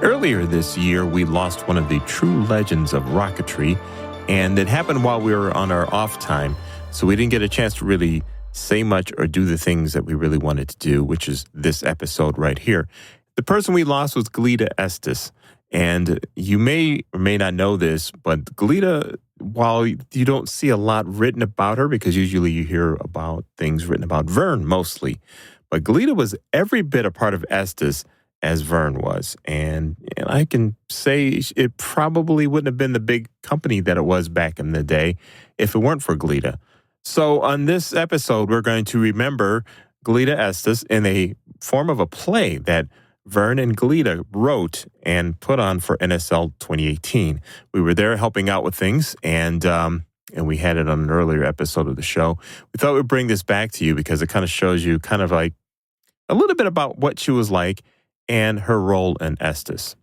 Earlier this year, we lost one of the true legends of rocketry, and it happened while we were on our off time, so we didn't get a chance to really say much or do the things that we really wanted to do, which is this episode right here. The person we lost was Gleda Estes, and you may or may not know this, but Gleda, while you don't see a lot written about her, because usually you hear about things written about Vern mostly, but Gleda was every bit a part of Estes as Vern was. And I can say it probably wouldn't have been the big company that it was back in the day if it weren't for Gleda. So on this episode, we're going to remember Gleda Estes in a form of a play that Vern and Gleda wrote and put on for NSL 2018. We were there helping out with things, and we had it on an earlier episode of the show. We thought we'd bring this back to you because it kind of shows you kind of like a little bit about what she was like and her role in Estes.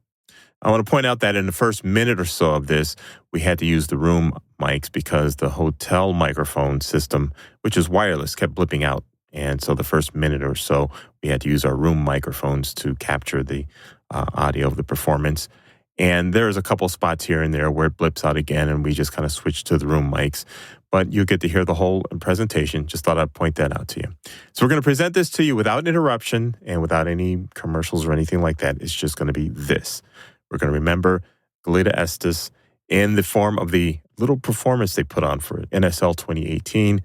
I want to point out that in the first minute or so of this, we had to use the room mics because the hotel microphone system, which is wireless, kept blipping out. And so the first minute or so, we had to use our room microphones to capture the audio of the performance. And there's a couple spots here and there where it blips out again, and we just kind of switched to the room mics. But you get to hear the whole presentation. Just thought I'd point that out to you. So we're going to present this to you without interruption and without any commercials or anything like that. It's just going to be this. We're going to remember Gleda Estes in the form of the little performance they put on for NSL 2018.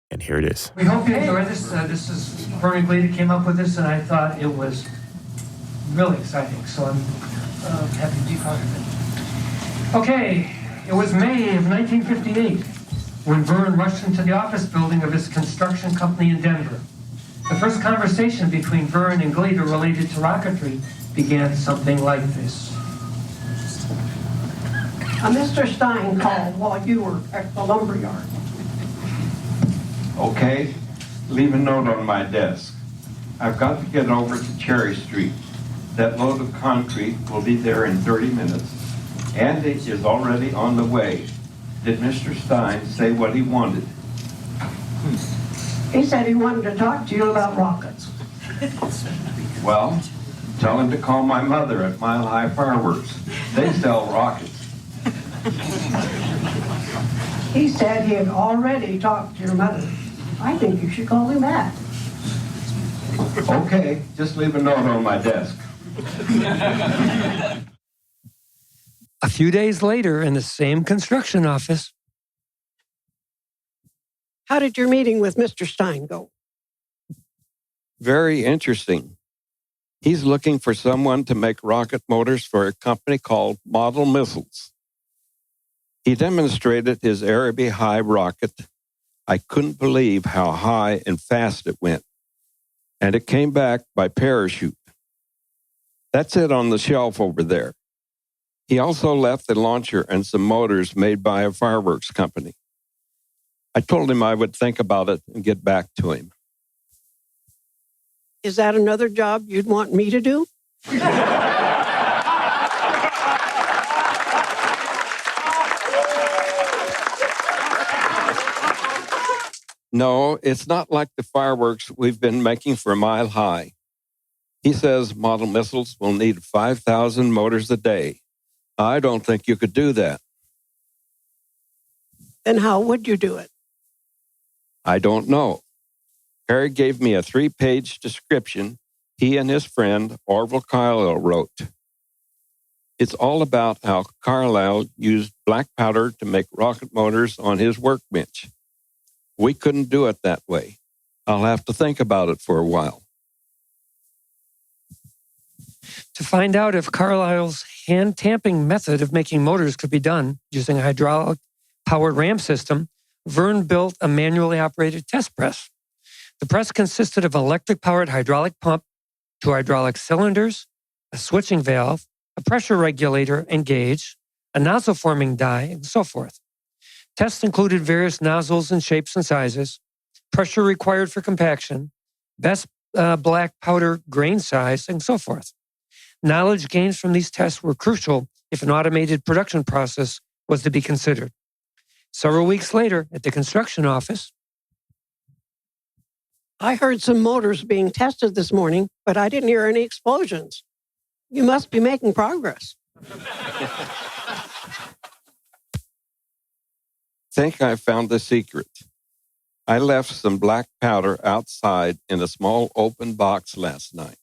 And here it is. We hope you enjoy this. This is Vern and Gleda came up with this, and I thought it was really exciting. So I'm happy to be part of it. Okay, it was May of 1958. when Vern rushed into the office building of his construction company in Denver. The first conversation between Vern and Gleda related to rocketry began something like this. Mr. Stein called while you were at the lumberyard. Okay, leave a note on my desk. I've got to get over to Cherry Street. That load of concrete will be there in 30 minutes. Andy is already on the way. Did Mr. Stein say what he wanted? He said he wanted to talk to you about rockets. Well, tell him to call my mother at Mile High Fireworks. They sell rockets. He said he had already talked to your mother. I think you should call him back. Okay, just leave a note on my desk. A few days later, in the same construction office. How did your meeting with Mr. Stein go? Very interesting. He's looking for someone to make rocket motors for a company called Model Missiles. He demonstrated his Araby High rocket. I couldn't believe how high and fast it went. And it came back by parachute. That's it on the shelf over there. He also left the launcher and some motors made by a fireworks company. I told him I would think about it and get back to him. Is that another job you'd want me to do? No, it's not like the fireworks we've been making for Mile High. He says Model Missiles will need 5,000 motors a day. I don't think you could do that. Then how would you do it? I don't know. Harry gave me a 3-page description he and his friend Orville Carlisle wrote. It's all about how Carlisle used black powder to make rocket motors on his workbench. We couldn't do it that way. I'll have to think about it for a while. To find out if Carlisle's hand-tamping method of making motors could be done using a hydraulic-powered ram system, Vern built a manually operated test press. The press consisted of an electric-powered hydraulic pump, 2 hydraulic cylinders, a switching valve, a pressure regulator and gauge, a nozzle-forming die, and so forth. Tests included various nozzles and shapes and sizes, pressure required for compaction, best black powder grain size, and so forth. Knowledge gains from these tests were crucial if an automated production process was to be considered. Several weeks later, at the construction office, I heard some motors being tested this morning, but I didn't hear any explosions. You must be making progress. Think I found the secret. I left some black powder outside in a small open box last night.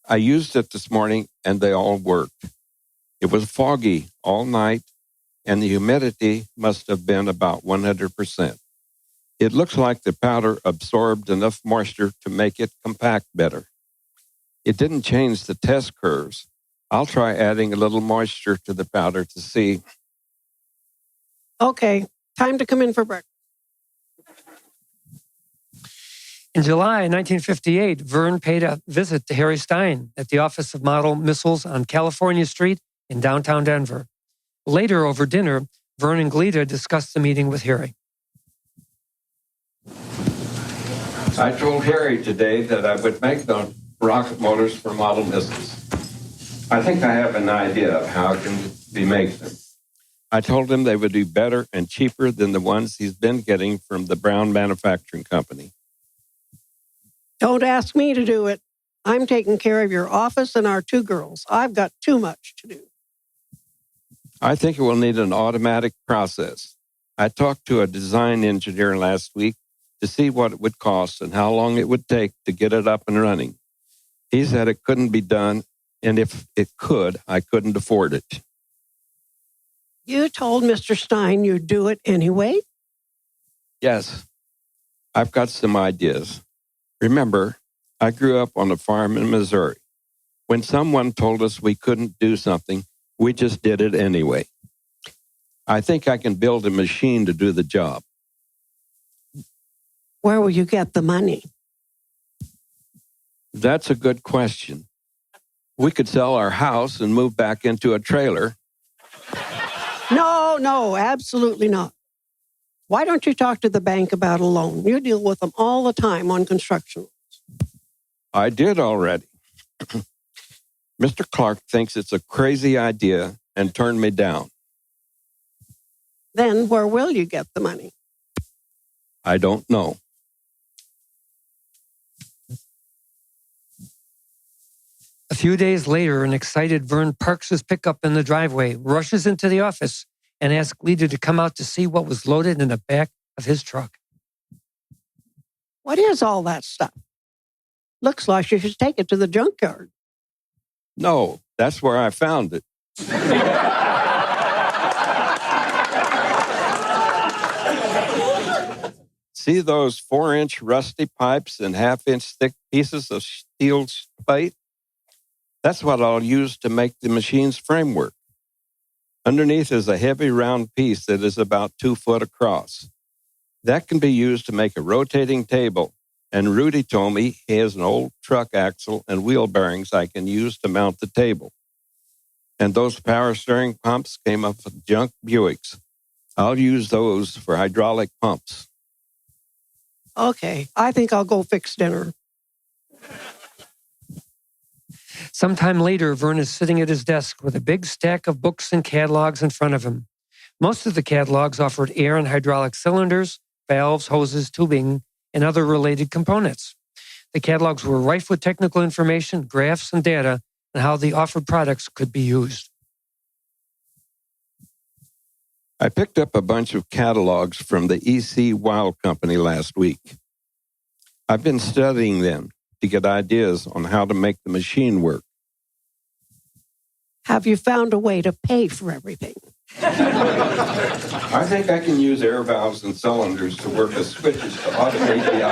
I used it this morning and they all worked. It was foggy all night and the humidity must have been about 100%. It looks like the powder absorbed enough moisture to make it compact better. It didn't change the test curves. I'll try adding a little moisture to the powder to see. Okay, time to come in for breakfast. In July 1958, Vern paid a visit to Harry Stein at the office of Model Missiles on California Street in downtown Denver. Later, over dinner, Vern and Gleda discussed the meeting with Harry. I told Harry today that I would make the rocket motors for Model Missiles. I think I have an idea of how I can make them. I told him they would be better and cheaper than the ones he's been getting from the Brown Manufacturing Company. Don't ask me to do it. I'm taking care of your office and our two girls. I've got too much to do. I think it will need an automatic process. I talked to a design engineer last week to see what it would cost and how long it would take to get it up and running. He said it couldn't be done, and if it could, I couldn't afford it. You told Mr. Stein you'd do it anyway? Yes, I've got some ideas. Remember, I grew up on a farm in Missouri. When someone told us we couldn't do something, we just did it anyway. I think I can build a machine to do the job. Where will you get the money? That's a good question. We could sell our house and move back into a trailer. No, absolutely not. Why don't you talk to the bank about a loan? You deal with them all the time on construction loans. I did already. Mr. Clark thinks it's a crazy idea and turned me down. Then where will you get the money? I don't know. A few days later, an excited Vern parks his pickup in the driveway, rushes into the office, and asks Gleda to come out to see what was loaded in the back of his truck. What is all that stuff? Looks like you should take it to the junkyard. No, that's where I found it. See those 4-inch rusty pipes and 1/2-inch thick pieces of steel plate? That's what I'll use to make the machine's framework. Underneath is a heavy round piece that is about 2 foot across. That can be used to make a rotating table, and Rudy told me he has an old truck axle and wheel bearings I can use to mount the table. And those power steering pumps came up with junk Buicks. I'll use those for hydraulic pumps. Okay, I think I'll go fix dinner. Sometime later, Vern is sitting at his desk with a big stack of books and catalogs in front of him. Most of the catalogs offered air and hydraulic cylinders, valves, hoses, tubing, and other related components. The catalogs were rife with technical information, graphs, and data on how the offered products could be used. I picked up a bunch of catalogs from the E.C. Wild Company last week. I've been studying them to get ideas on how to make the machine work. Have you found a way to pay for everything? I think I can use air valves and cylinders to work as switches to automate the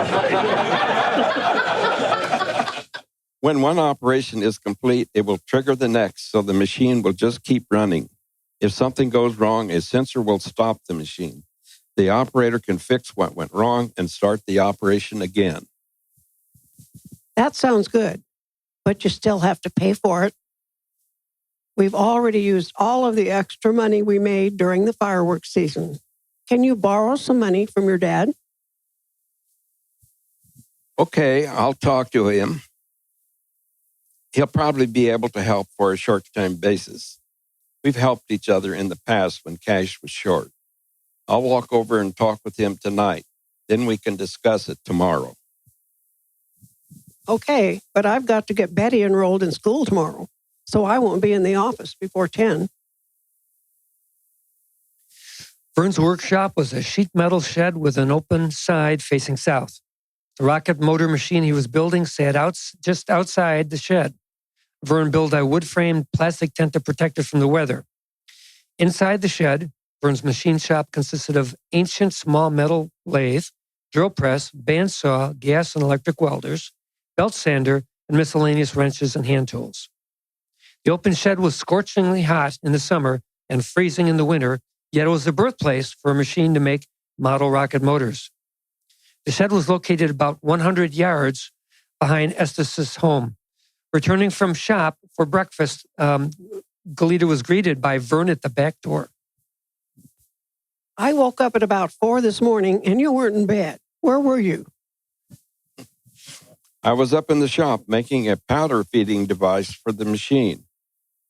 operation. When one operation is complete, it will trigger the next, so the machine will just keep running. If something goes wrong, a sensor will stop the machine. The operator can fix what went wrong and start the operation again. That sounds good, but you still have to pay for it. We've already used all of the extra money we made during the fireworks season. Can you borrow some money from your dad? Okay, I'll talk to him. He'll probably be able to help for a short-term basis. We've helped each other in the past when cash was short. I'll walk over and talk with him tonight. Then we can discuss it tomorrow. Okay, but I've got to get Betty enrolled in school tomorrow, so I won't be in the office before 10. Vern's workshop was a sheet metal shed with an open side facing south. The rocket motor machine he was building sat just outside the shed. Vern built a wood-framed plastic tent to protect it from the weather. Inside the shed, Vern's machine shop consisted of ancient small metal lathe, drill press, bandsaw, gas and electric welders, belt sander, and miscellaneous wrenches and hand tools. The open shed was scorchingly hot in the summer and freezing in the winter, yet it was the birthplace for a machine to make model rocket motors. The shed was located about 100 yards behind Estes' home. Returning from shop for breakfast, Gleda was greeted by Vern at the back door. I woke up at about 4 this morning and you weren't in bed. Where were you? I was up in the shop making a powder feeding device for the machine.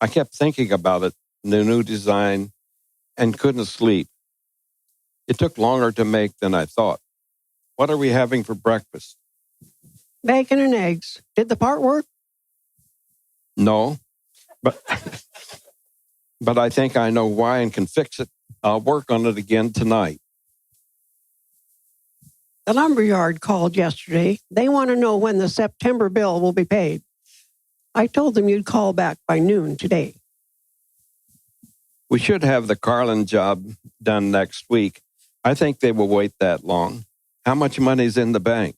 I kept thinking about it, the new design, and couldn't sleep. It took longer to make than I thought. What are we having for breakfast? Bacon and eggs. Did the part work? No, but I think I know why and can fix it. I'll work on it again tonight. The lumberyard called yesterday. They want to know when the September bill will be paid. I told them you'd call back by noon today. We should have the Carlin job done next week. I think they will wait that long. How much money's in the bank?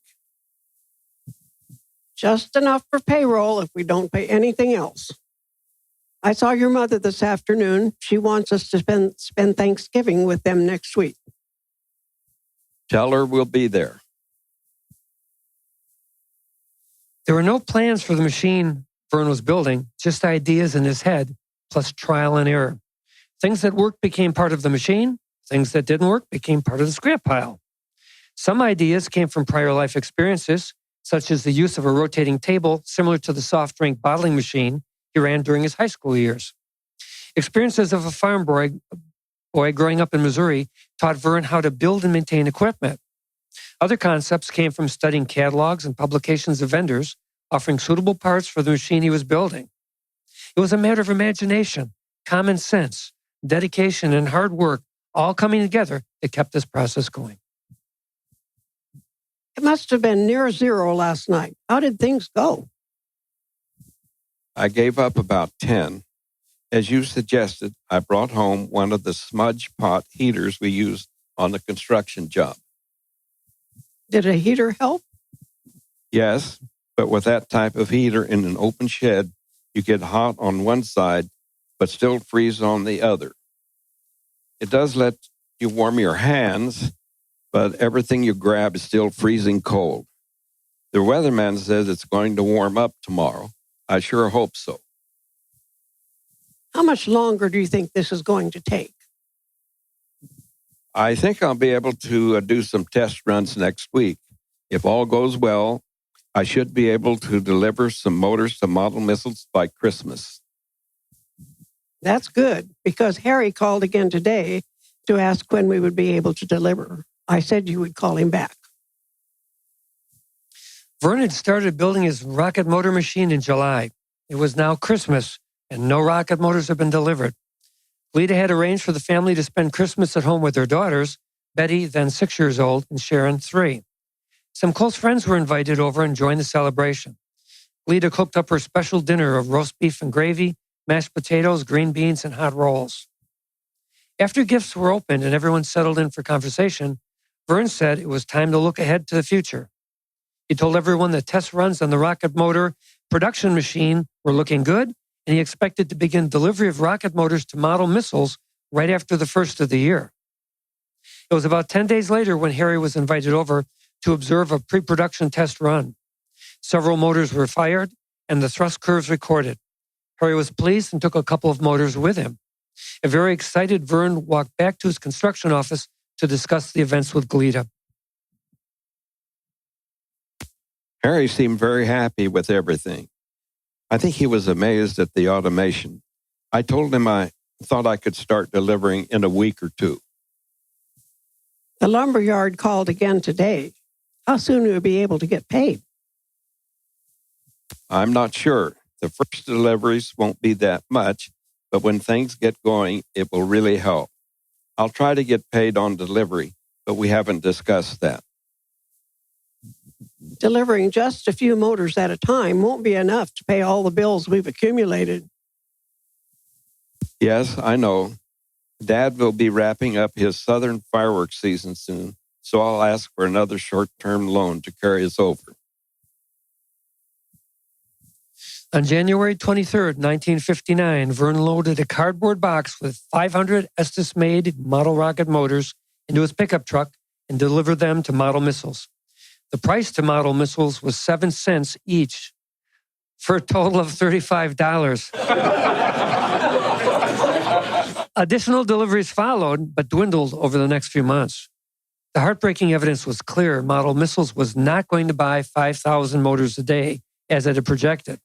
Just enough for payroll if we don't pay anything else. I saw your mother this afternoon. She wants us to spend Thanksgiving with them next week. Tell her we'll be there. There were no plans for the machine Vern was building, just ideas in his head, plus trial and error. Things that worked became part of the machine. Things that didn't work became part of the scrap pile. Some ideas came from prior life experiences, such as the use of a rotating table similar to the soft drink bottling machine he ran during his high school years. Experiences of a farm boy growing up in Missouri taught Vern how to build and maintain equipment. Other concepts came from studying catalogs and publications of vendors offering suitable parts for the machine he was building. It was a matter of imagination, common sense, dedication, and hard work all coming together that kept this process going. It must have been near zero last night. How did things go? I gave up about 10. As you suggested, I brought home one of the smudge pot heaters we used on the construction job. Did a heater help? Yes, but with that type of heater in an open shed, you get hot on one side, but still freeze on the other. It does let you warm your hands, but everything you grab is still freezing cold. The weatherman says it's going to warm up tomorrow. I sure hope so. How much longer do you think this is going to take? I think I'll be able to do some test runs next week. If all goes well, I should be able to deliver some motors to Model Missiles by Christmas. That's good, because Harry called again today to ask when we would be able to deliver. I said you would call him back. Vern had started building his rocket motor machine in July. It was now Christmas, and no rocket motors had been delivered. Gleda had arranged for the family to spend Christmas at home with their daughters, Betty, then 6 years old, and Sharon, 3. Some close friends were invited over and joined the celebration. Gleda cooked up her special dinner of roast beef and gravy, mashed potatoes, green beans, and hot rolls. After gifts were opened and everyone settled in for conversation, Vern said it was time to look ahead to the future. He told everyone that test runs on the rocket motor production machine were looking good, and he expected to begin delivery of rocket motors to Model Missiles right after the first of the year. It was about 10 days later when Harry was invited over to observe a pre-production test run. Several motors were fired and the thrust curves recorded. Harry was pleased and took a couple of motors with him. A very excited Vern walked back to his construction office to discuss the events with Gleda. Harry seemed very happy with everything. I think he was amazed at the automation. I told him I thought I could start delivering in a week or two. The lumberyard called again today. How soon will we be able to get paid? I'm not sure. The first deliveries won't be that much, but when things get going, it will really help. I'll try to get paid on delivery, but we haven't discussed that. Delivering just a few motors at a time won't be enough to pay all the bills we've accumulated. Yes, I know. Dad will be wrapping up his southern fireworks season soon, so I'll ask for another short-term loan to carry us over. On January 23rd, 1959, Vern loaded a cardboard box with 500 Estes-made model rocket motors into his pickup truck and delivered them to Model Missiles. The price to Model Missiles was 7 cents each, for a total of $35. Additional deliveries followed, but dwindled over the next few months. The heartbreaking evidence was clear. Model Missiles was not going to buy 5,000 motors a day, as it had projected.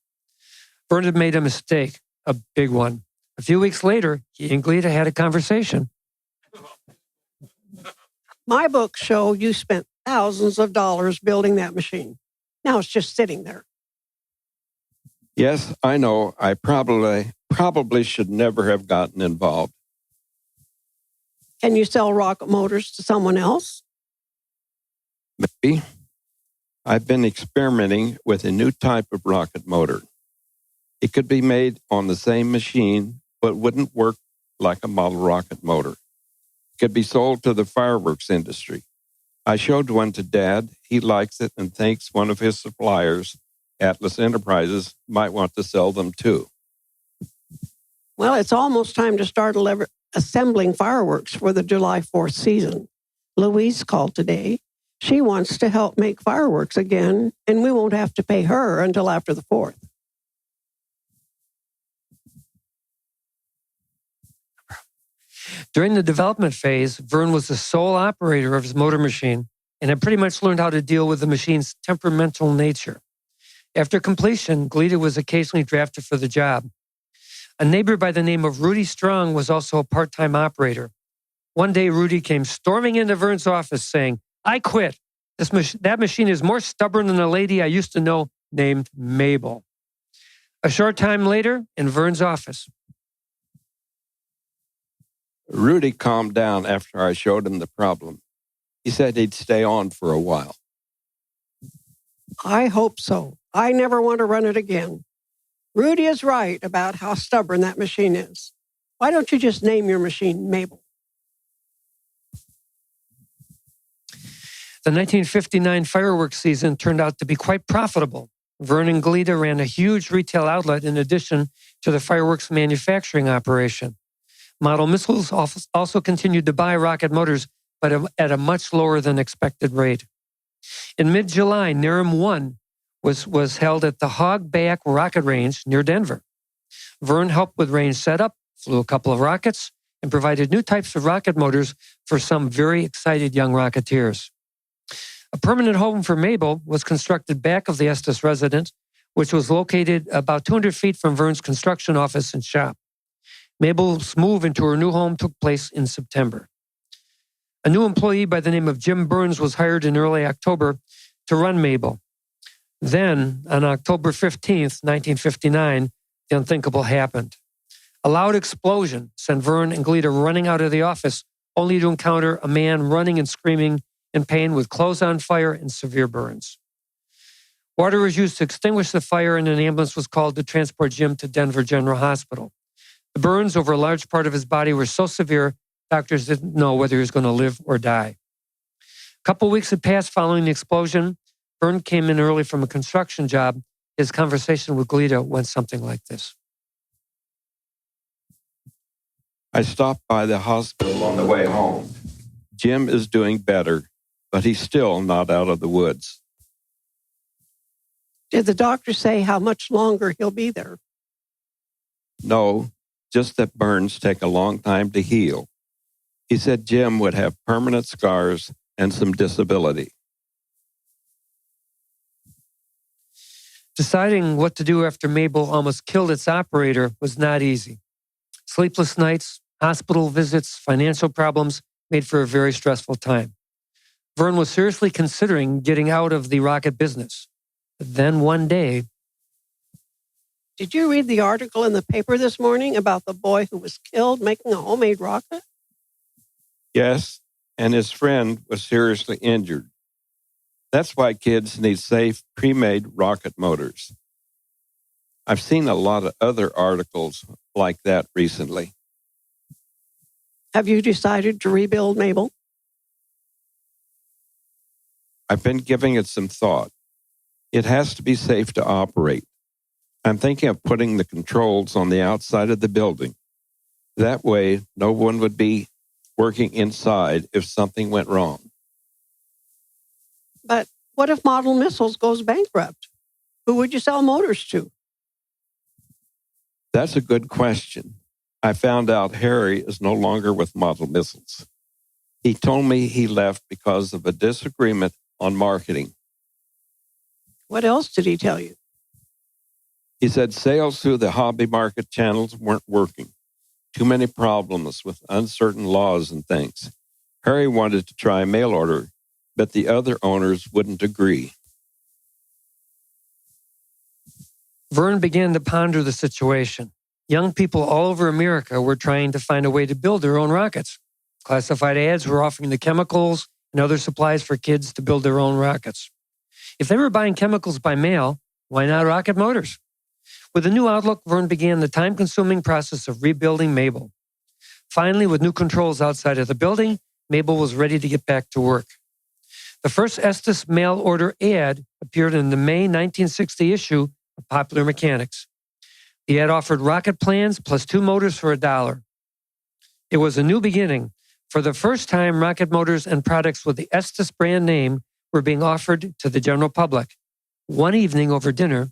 Vern had made a mistake, a big one. A few weeks later, he and Gleda had a conversation. My books show you spent thousands of dollars building that machine. Now it's just sitting there. Yes, I know. I probably should never have gotten involved. Can you sell rocket motors to someone else? Maybe. I've been experimenting with a new type of rocket motor. It could be made on the same machine, but wouldn't work like a model rocket motor. It could be sold to the fireworks industry. I showed one to Dad. He likes it and thinks one of his suppliers, Atlas Enterprises, might want to sell them too. Well, it's almost time to start assembling fireworks for the July 4th season. Louise called today. She wants to help make fireworks again, and we won't have to pay her until after the 4th. During the development phase, Vern was the sole operator of his motor machine and had pretty much learned how to deal with the machine's temperamental nature. After completion, Gleda was occasionally drafted for the job. A neighbor by the name of Rudy Strong was also a part-time operator. One day, Rudy came storming into Vern's office saying, "I quit. That machine is more stubborn than a lady I used to know named Mabel." A short time later, in Vern's office, Rudy calmed down after I showed him the problem. He said he'd stay on for a while. I hope so. I never want to run it again. Rudy is right about how stubborn that machine is. Why don't you just name your machine Mabel? the 1959 fireworks season turned out to be quite profitable. Vern and Gleda ran a huge retail outlet in addition to the fireworks manufacturing operation. Model Missiles also continued to buy rocket motors, but at a much lower than expected rate. In mid-July, NERM 1 was held at the Hogback Rocket Range near Denver. Vern helped with range setup, flew a couple of rockets, and provided new types of rocket motors for some very excited young rocketeers. A permanent home for Mabel was constructed back of the Estes residence, which was located about 200 feet from Vern's construction office and shop. Mabel's move into her new home took place in September. A new employee by the name of Jim Burns was hired in early October to run Mabel. Then, on October 15th, 1959, the unthinkable happened. A loud explosion sent Vern and Gleda running out of the office, only to encounter a man running and screaming in pain with clothes on fire and severe burns. Water was used to extinguish the fire, and an ambulance was called to transport Jim to Denver General Hospital. The burns over a large part of his body were so severe, doctors didn't know whether he was going to live or die. A couple weeks had passed following the explosion. Vern came in early from a construction job. His conversation with Gleda went something like this. I stopped by the hospital on the way home. Jim is doing better, but he's still not out of the woods. Did the doctor say how much longer he'll be there? No, just that burns take a long time to heal. He said Jim would have permanent scars and some disability. Deciding what to do after Mabel almost killed its operator was not easy. Sleepless nights, hospital visits, financial problems made for a very stressful time. Vern was seriously considering getting out of the rocket business. But then one day, Did you read the article in the paper this morning about the boy who was killed making a homemade rocket? Yes, and his friend was seriously injured. That's why kids need safe, pre-made rocket motors. I've seen a lot of other articles like that recently. Have you decided to rebuild Mabel? I've been giving it some thought. It has to be safe to operate. I'm thinking of putting the controls on the outside of the building. That way, no one would be working inside if something went wrong. But what if Model Missiles goes bankrupt? Who would you sell motors to? That's a good question. I found out Harry is no longer with Model Missiles. He told me he left because of a disagreement on marketing. What else did he tell you? He said sales through the hobby market channels weren't working. Too many problems with uncertain laws and things. Harry wanted to try mail order, but the other owners wouldn't agree. Vern began to ponder the situation. Young people all over America were trying to find a way to build their own rockets. Classified ads were offering the chemicals and other supplies for kids to build their own rockets. If they were buying chemicals by mail, why not rocket motors? With a new outlook, Vern began the time-consuming process of rebuilding Mabel. Finally, with new controls outside of the building, Mabel was ready to get back to work. The first Estes mail order ad appeared in the May 1960 issue of Popular Mechanics. The ad offered rocket plans plus 2 motors for $1. It was a new beginning. For the first time, rocket motors and products with the Estes brand name were being offered to the general public. One evening over dinner,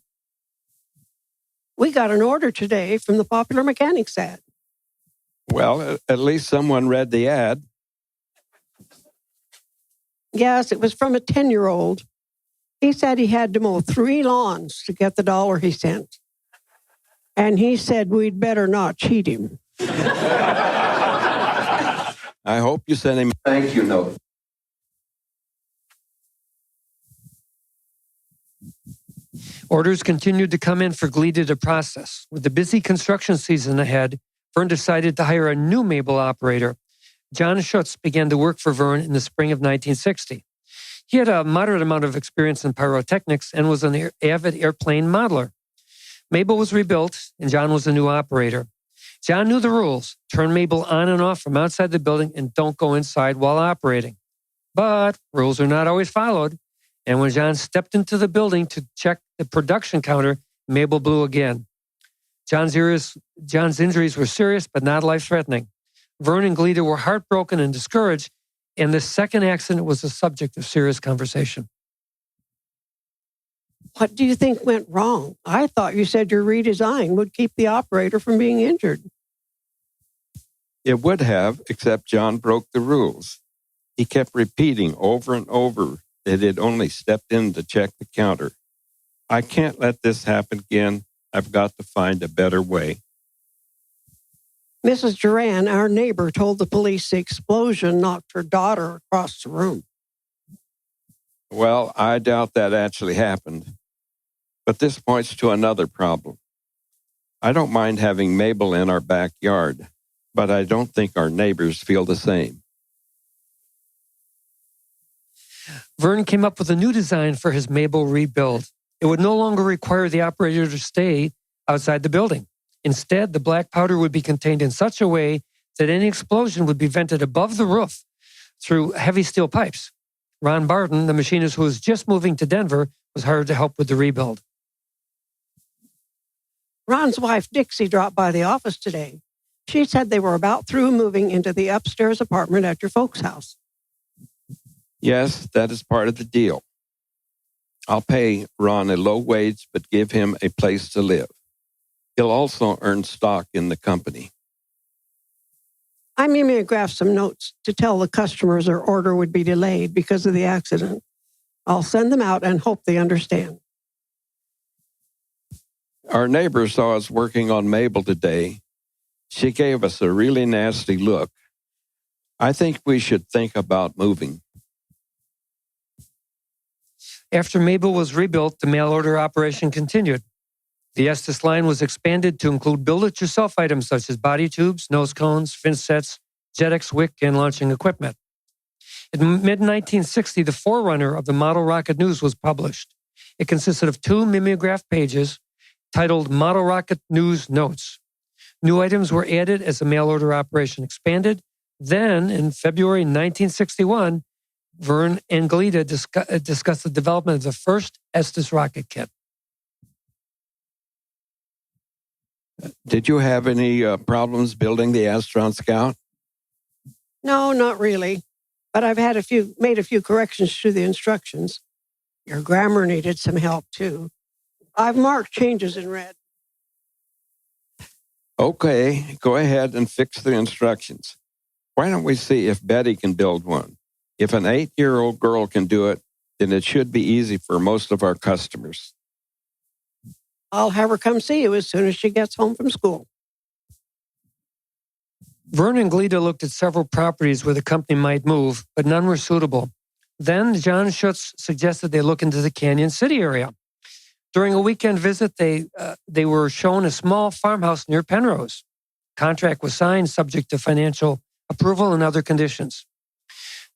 We got an order today from the Popular Mechanics ad. Well, at least someone read the ad. Yes, it was from a 10-year-old. He said he had to mow 3 lawns to get the $1 he sent. And he said we'd better not cheat him. I hope you sent him a thank you note. orders continued to come in for Gleda to process. With the busy construction season ahead, Vern decided to hire a new Mabel operator. John Schutz began to work for Vern in the spring of 1960. He had a moderate amount of experience in pyrotechnics and was an avid airplane modeler. Mabel was rebuilt, and John was the new operator. John knew the rules. Turn Mabel on and off from outside the building and don't go inside while operating. But rules are not always followed. And when John stepped into the building to check the production counter, Mabel blew again. John's injuries were serious but not life-threatening. Vern and Gleda were heartbroken and discouraged, and the second accident was the subject of serious conversation. What do you think went wrong? I thought you said your redesign would keep the operator from being injured. It would have, except John broke the rules. He kept repeating over and over that he'd only stepped in to check the counter. I can't let this happen again. I've got to find a better way. Mrs. Duran, our neighbor, told the police the explosion knocked her daughter across the room. Well, I doubt that actually happened. But this points to another problem. I don't mind having Mabel in our backyard, but I don't think our neighbors feel the same. Vern came up with a new design for his Mabel rebuild. It would no longer require the operator to stay outside the building. Instead, the black powder would be contained in such a way that any explosion would be vented above the roof through heavy steel pipes. Ron Barton, the machinist who was just moving to Denver, was hired to help with the rebuild. Ron's wife, Dixie, dropped by the office today. She said they were about through moving into the upstairs apartment at your folks' house. Yes, that is part of the deal. I'll pay Ron a low wage, but give him a place to live. He'll also earn stock in the company. I mimeographed some notes to tell the customers their order would be delayed because of the accident. I'll send them out and hope they understand. Our neighbor saw us working on Mabel today. She gave us a really nasty look. I think we should think about moving. After Mabel was rebuilt, the mail order operation continued. The Estes line was expanded to include build-it-yourself items such as body tubes, nose cones, fin sets, JetX wick, and launching equipment. In mid-1960, the forerunner of the Model Rocket News was published. It consisted of 2 mimeographed pages titled Model Rocket News Notes. New items were added as the mail order operation expanded. Then, in February 1961, Vern and Gleda discussed the development of the first Estes rocket kit. Did you have any problems building the Astron Scout? No, not really. But I've made a few corrections to the instructions. Your grammar needed some help, too. I've marked changes in red. Okay, go ahead and fix the instructions. Why don't we see if Betty can build one? If an 8-year-old girl can do it, then it should be easy for most of our customers. I'll have her come see you as soon as she gets home from school. Vern and Gleda looked at several properties where the company might move, but none were suitable. Then John Schutz suggested they look into the Canyon City area. During a weekend visit, they were shown a small farmhouse near Penrose. Contract was signed subject to financial approval and other conditions.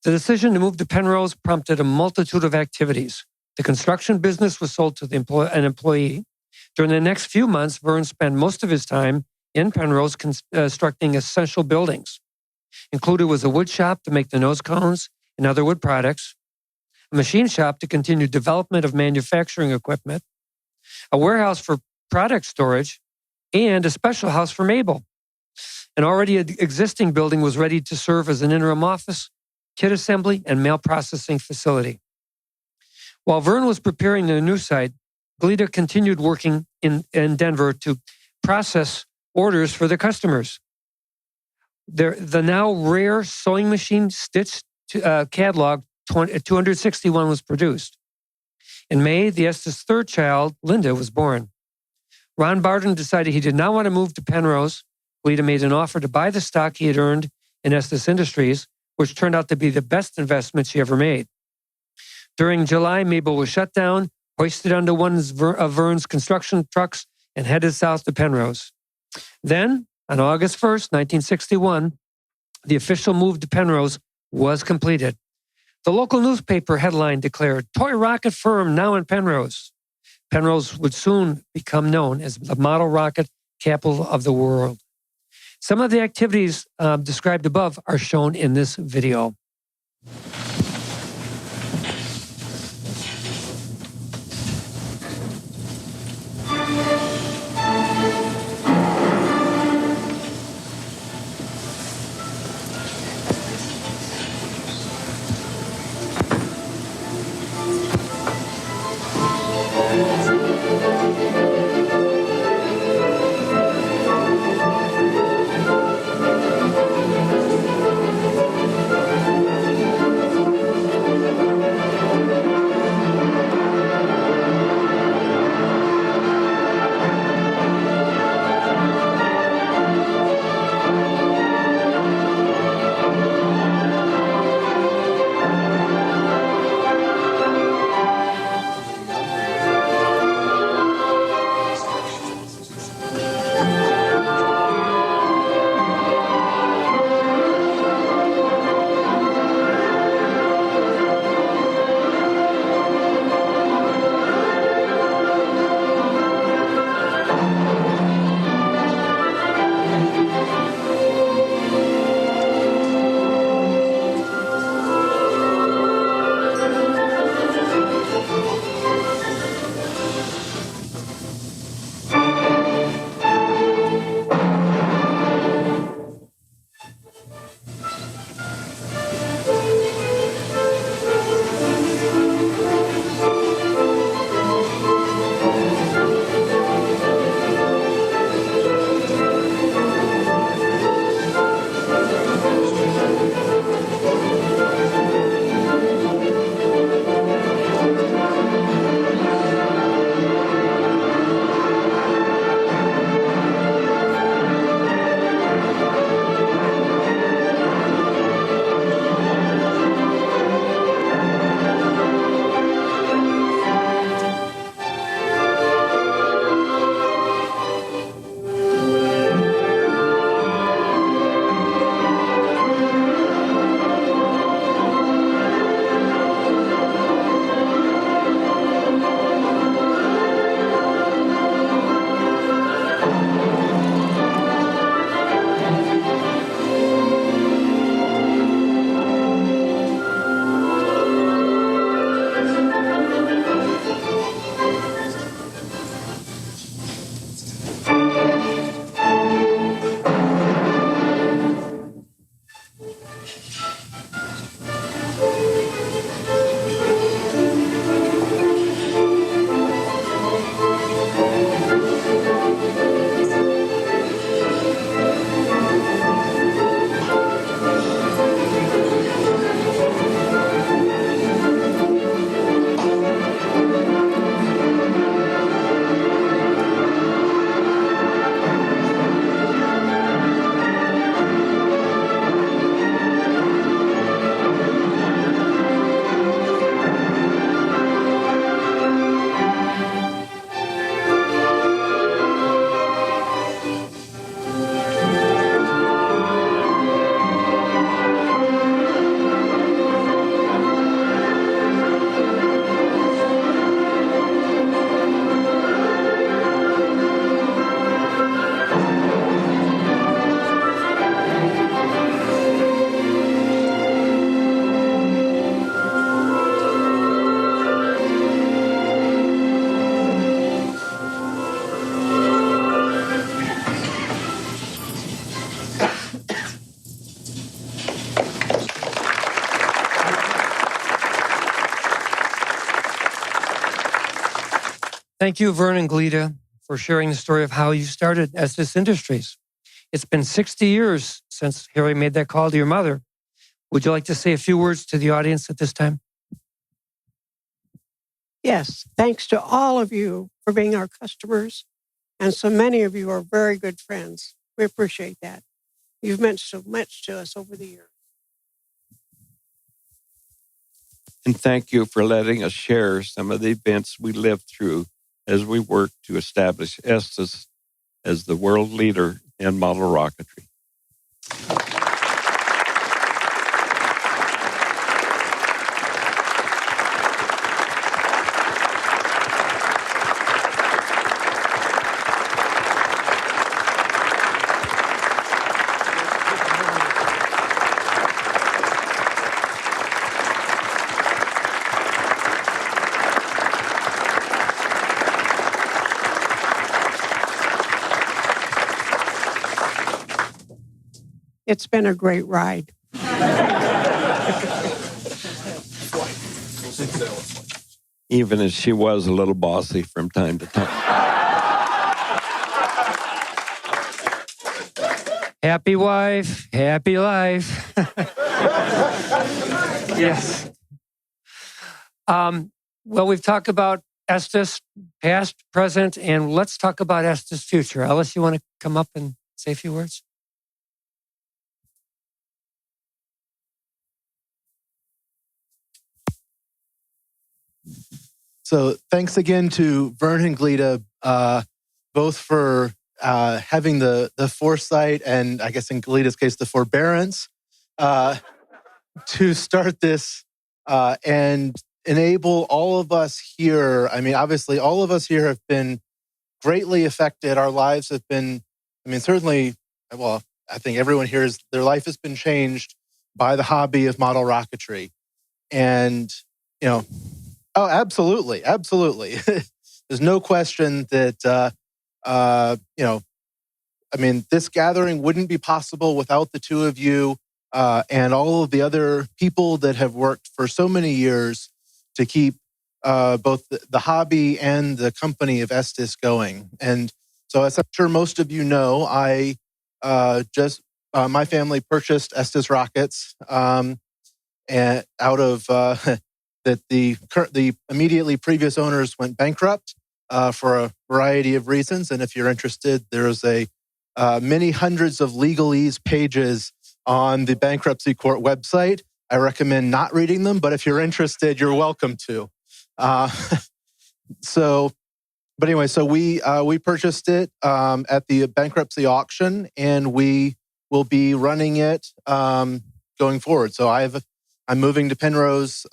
The decision to move to Penrose prompted a multitude of activities. The construction business was sold to an employee. During the next few months, Vern spent most of his time in Penrose constructing essential buildings. Included was a wood shop to make the nose cones and other wood products, a machine shop to continue development of manufacturing equipment, a warehouse for product storage, and a special house for Mabel. An already existing building was ready to serve as an interim office, kit assembly, and mail processing facility. While Vern was preparing the new site, Gleda continued working in Denver to process orders for the customers. The now rare sewing machine stitch catalog 261 was produced. In May, the Estes' third child, Linda, was born. Ron Barton decided he did not want to move to Penrose. Gleda made an offer to buy the stock he had earned in Estes Industries, which turned out to be the best investment she ever made. During July, Mabel was shut down, hoisted onto one of Vern's construction trucks, and headed south to Penrose. Then, on August 1st, 1961, the official move to Penrose was completed. The local newspaper headline declared, "Toy rocket firm now in Penrose." Penrose would soon become known as the model rocket capital of the world. Some of the activities described above are shown in this video. Thank you, Vern and Gleda, for sharing the story of how you started Estes Industries. It's been 60 years since Harry made that call to your mother. Would you like to say a few words to the audience at this time? Yes, thanks to all of you for being our customers. And so many of you are very good friends. We appreciate that. You've meant so much to us over the years. And thank you for letting us share some of the events we lived through as we work to establish Estes as the world leader in model rocketry. It's been a great ride. Even as she was a little bossy from time to time. Happy wife, happy life. Yes. Well, we've talked about Estes, past, present, and let's talk about Estes' future. Alice, you want to come up and say a few words? So thanks again to Vern and Gleda, both for having the foresight and, I guess in Gleda's case, the forbearance to start this and enable all of us here. I mean, obviously, all of us here have been greatly affected. Our lives have been, I mean, certainly, well, I think everyone here their life has been changed by the hobby of model rocketry. And, you know, oh, absolutely. Absolutely. There's no question that, you know, I mean, this gathering wouldn't be possible without the two of you and all of the other people that have worked for so many years to keep both the hobby and the company of Estes going. And so, as I'm sure most of you know, I my family purchased Estes Rockets and out of that the immediately previous owners went bankrupt for a variety of reasons. And if you're interested, there's many hundreds of legalese pages on the bankruptcy court website. I recommend not reading them, but if you're interested, you're welcome to. But anyway, so we purchased it at the bankruptcy auction, and we will be running it going forward. So I'm moving to Penrose.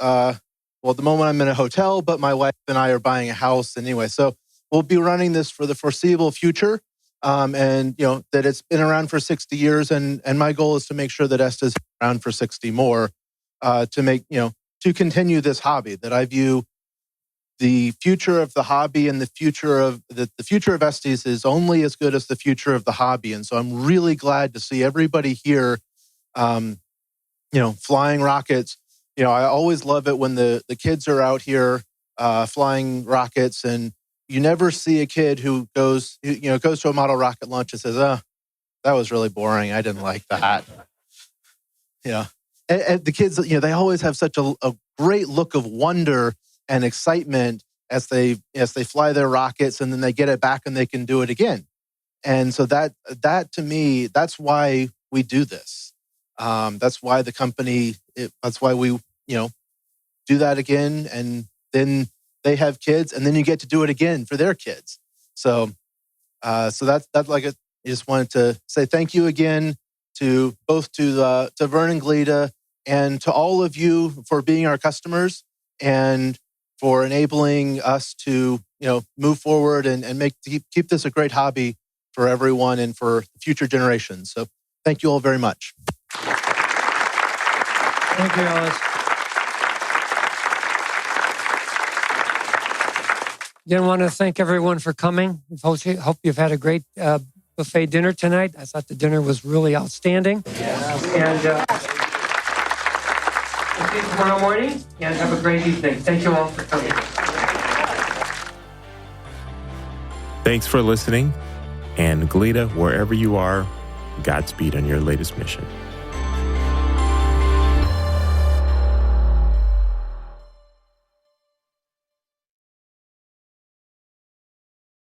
Well, at the moment I'm in a hotel, but my wife and I are buying a house anyway. So we'll be running this for the foreseeable future. And, you know, that it's been around for 60 years. And my goal is to make sure that Estes is around for 60 more to continue this hobby, that I view the future of the hobby and the future of Estes is only as good as the future of the hobby. And so I'm really glad to see everybody here, flying rockets. You know, I always love it when the kids are out here flying rockets, and you never see a kid who goes to a model rocket launch and says, "Oh, that was really boring. I didn't like that." And the kids, they always have such a great look of wonder and excitement as they fly their rockets, and then they get it back and they can do it again. And so that to me, that's why we do this. That's why the company. That's why we do that again, and then they have kids, and then you get to do it again for their kids. So that's like I just wanted to say thank you again to Vern and Gleda, and to all of you for being our customers and for enabling us to move forward and keep this a great hobby for everyone and for future generations. So thank you all very much. Thank you, Alice. Again, I want to thank everyone for coming. Hope you've had a great buffet dinner tonight. I thought the dinner was really outstanding. And we'll see you tomorrow morning, and have a great evening. Thank you all for coming. Thanks for listening. And Gleda, wherever you are, Godspeed on your latest mission.